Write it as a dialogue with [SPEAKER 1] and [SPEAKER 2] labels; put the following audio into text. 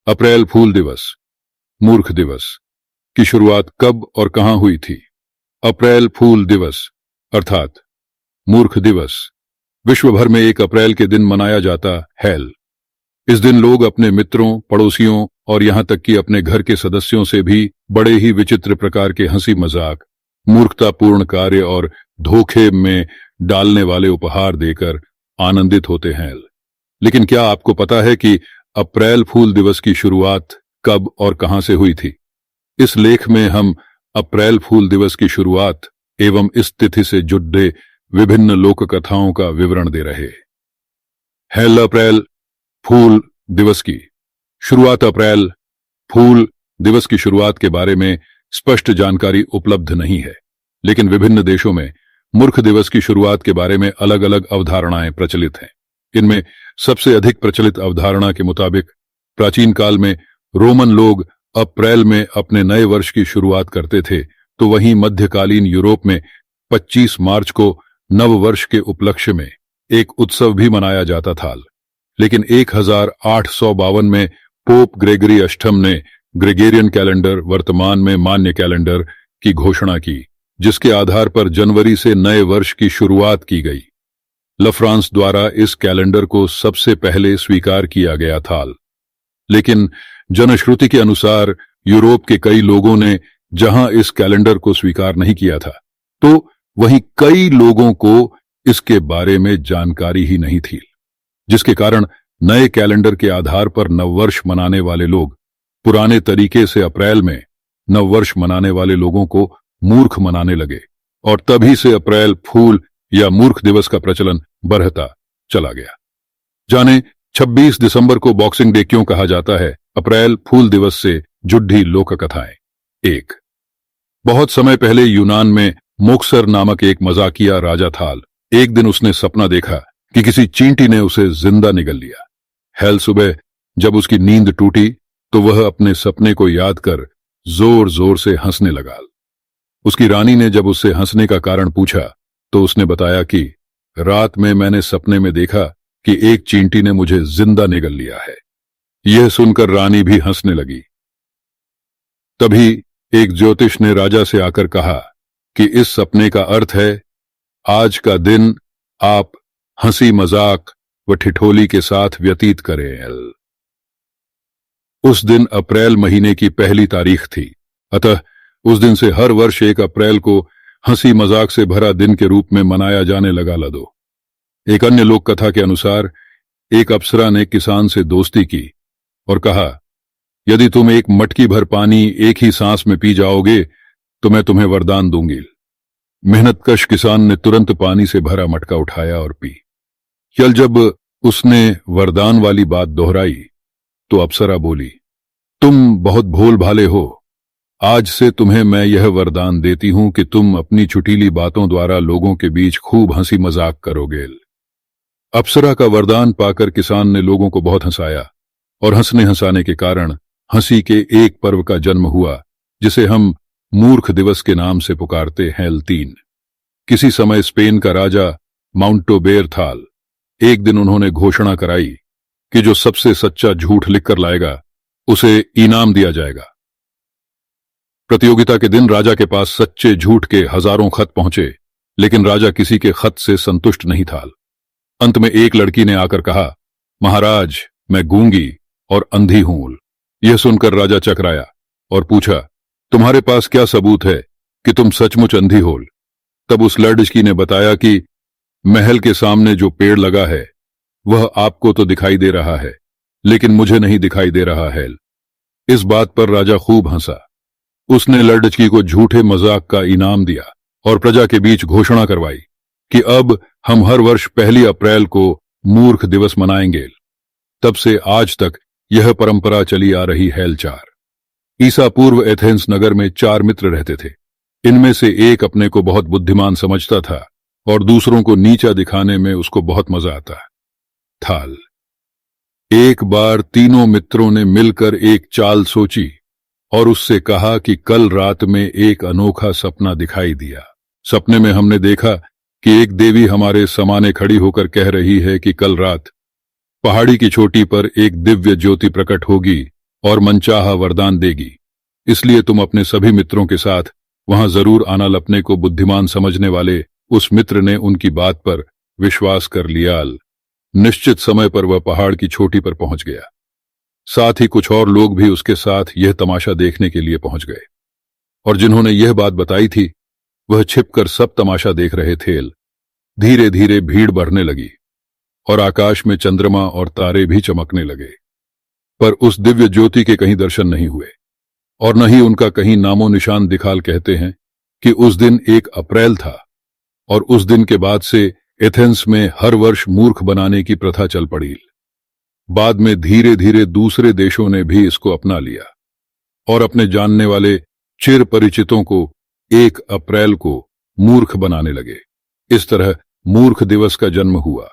[SPEAKER 1] अप्रैल फूल दिवस, मूर्ख दिवस की शुरुआत कब और कहां हुई थी? अप्रैल फूल दिवस अर्थात मूर्ख दिवस विश्व भर में 1 अप्रैल के दिन मनाया जाता है। इस दिन लोग अपने मित्रों, पड़ोसियों और यहां तक कि अपने घर के सदस्यों से भी बड़े ही विचित्र प्रकार के हंसी मजाक, मूर्खतापूर्ण कार्य और धोखे में डालने वाले उपहार देकर आनंदित होते हैं। लेकिन क्या आपको पता है कि अप्रैल फूल दिवस की शुरुआत कब और कहां से हुई थी? इस लेख में हम अप्रैल फूल दिवस की शुरुआत एवं इस तिथि से जुड़े विभिन्न लोक कथाओं का विवरण दे रहे हैं। अप्रैल फूल दिवस की शुरुआत। अप्रैल फूल दिवस की शुरुआत के बारे में स्पष्ट जानकारी उपलब्ध नहीं है, लेकिन विभिन्न देशों में मूर्ख दिवस की शुरुआत के बारे में अलग अलग अवधारणाएं प्रचलित हैं। इनमें सबसे अधिक प्रचलित अवधारणा के मुताबिक प्राचीन काल में रोमन लोग अप्रैल में अपने नए वर्ष की शुरुआत करते थे, तो वहीं मध्यकालीन यूरोप में 25 मार्च को नव वर्ष के उपलक्ष्य में एक उत्सव भी मनाया जाता था। लेकिन 1852 में पोप ग्रेगरी अष्टम ने ग्रेगोरियन कैलेंडर, वर्तमान में मान्य कैलेंडर की घोषणा की, जिसके आधार पर जनवरी से नए वर्ष की शुरुआत की गई। लफ्रांस द्वारा इस कैलेंडर को सबसे पहले स्वीकार किया गया था, लेकिन जनश्रुति के अनुसार यूरोप के कई लोगों ने जहां इस कैलेंडर को स्वीकार नहीं किया था, तो वहीं कई लोगों को इसके बारे में जानकारी ही नहीं थी, जिसके कारण नए कैलेंडर के आधार पर नववर्ष मनाने वाले लोग पुराने तरीके से अप्रैल में नववर्ष मनाने वाले लोगों को मूर्ख मनाने लगे और तभी से अप्रैल फूल या मूर्ख दिवस का प्रचलन बढ़ता चला गया। जाने 26 दिसंबर को बॉक्सिंग डे क्यों कहा जाता है? अप्रैल फूल दिवस से जुड़ी लोक कथाएं। 1. बहुत समय पहले यूनान में मोक्सर नामक एक मजाकिया राजा था। एक दिन उसने सपना देखा कि किसी चींटी ने उसे जिंदा निगल लिया। सुबह जब उसकी नींद टूटी तो वह अपने सपने को याद कर जोर जोर से हंसने लगा। उसकी रानी ने जब उससे हंसने का कारण पूछा तो उसने बताया कि रात में मैंने सपने में देखा कि एक चींटी ने मुझे जिंदा निगल लिया है। यह सुनकर रानी भी हंसने लगी। तभी एक ज्योतिष ने राजा से आकर कहा कि इस सपने का अर्थ है आज का दिन आप हंसी मजाक व ठिठोली के साथ व्यतीत करें। उस दिन अप्रैल महीने की पहली तारीख थी, अतः उस दिन से हर वर्ष 1 अप्रैल को हंसी मजाक से भरा दिन के रूप में मनाया जाने लगा। एक अन्य लोक कथा के अनुसार एक अप्सरा ने किसान से दोस्ती की और कहा, यदि तुम एक मटकी भर पानी एक ही सांस में पी जाओगे तो मैं तुम्हें वरदान दूंगी। मेहनतकश किसान ने तुरंत पानी से भरा मटका उठाया और पी। जब उसने वरदान वाली बात दोहराई तो अप्सरा बोली, तुम बहुत भोल भाले हो। आज से तुम्हें मैं यह वरदान देती हूं कि तुम अपनी छुटीली बातों द्वारा लोगों के बीच खूब हंसी मजाक करोगे। अप्सरा का वरदान पाकर किसान ने लोगों को बहुत हंसाया और हंसने हंसाने के कारण हंसी के एक पर्व का जन्म हुआ, जिसे हम मूर्ख दिवस के नाम से पुकारते हैं। 3. किसी समय स्पेन का राजा माउंटोबेर था। एक दिन उन्होंने घोषणा कराई कि जो सबसे सच्चा झूठ लिखकर लाएगा उसे इनाम दिया जाएगा। प्रतियोगिता के दिन राजा के पास सच्चे झूठ के हजारों खत पहुंचे, लेकिन राजा किसी के खत से संतुष्ट नहीं था। अंत में एक लड़की ने आकर कहा, महाराज मैं गूंगी और अंधी हूं। यह सुनकर राजा चकराया और पूछा, तुम्हारे पास क्या सबूत है कि तुम सचमुच अंधी हो? तब उस लड़की ने बताया कि महल के सामने जो पेड़ लगा है वह आपको तो दिखाई दे रहा है, लेकिन मुझे नहीं दिखाई दे रहा है। इस बात पर राजा खूब हंसा। उसने लड़की को झूठे मजाक का इनाम दिया और प्रजा के बीच घोषणा करवाई कि अब हम हर वर्ष 1 अप्रैल को मूर्ख दिवस मनाएंगे। तब से आज तक यह परंपरा चली आ रही है। 4. ईसा पूर्व एथेंस नगर में 4 मित्र रहते थे। इनमें से एक अपने को बहुत बुद्धिमान समझता था और दूसरों को नीचा दिखाने में उसको बहुत मजा आता था। एक बार तीनों मित्रों ने मिलकर एक चाल सोची और उससे कहा कि कल रात में एक अनोखा सपना दिखाई दिया। सपने में हमने देखा कि एक देवी हमारे समाने खड़ी होकर कह रही है कि कल रात पहाड़ी की चोटी पर एक दिव्य ज्योति प्रकट होगी और मनचाहा वरदान देगी। इसलिए तुम अपने सभी मित्रों के साथ वहां जरूर आना। अपने को बुद्धिमान समझने वाले उस मित्र ने उनकी बात पर विश्वास कर लिया। निश्चित समय पर वह पहाड़ की चोटी पर पहुंच गया। साथ ही कुछ और लोग भी उसके साथ यह तमाशा देखने के लिए पहुंच गए, और जिन्होंने यह बात बताई थी वह छिपकर सब तमाशा देख रहे थे। धीरे धीरे भीड़ बढ़ने लगी और आकाश में चंद्रमा और तारे भी चमकने लगे, पर उस दिव्य ज्योति के कहीं दर्शन नहीं हुए और न ही उनका कहीं नामो निशान दिखाल। कहते हैं कि उस दिन 1 अप्रैल था और उस दिन के बाद से एथेंस में हर वर्ष मूर्ख बनाने की प्रथा चल पड़ी। बाद में धीरे धीरे दूसरे देशों ने भी इसको अपना लिया और अपने जानने वाले चिर परिचितों को 1 अप्रैल को मूर्ख बनाने लगे। इस तरह मूर्ख दिवस का जन्म हुआ।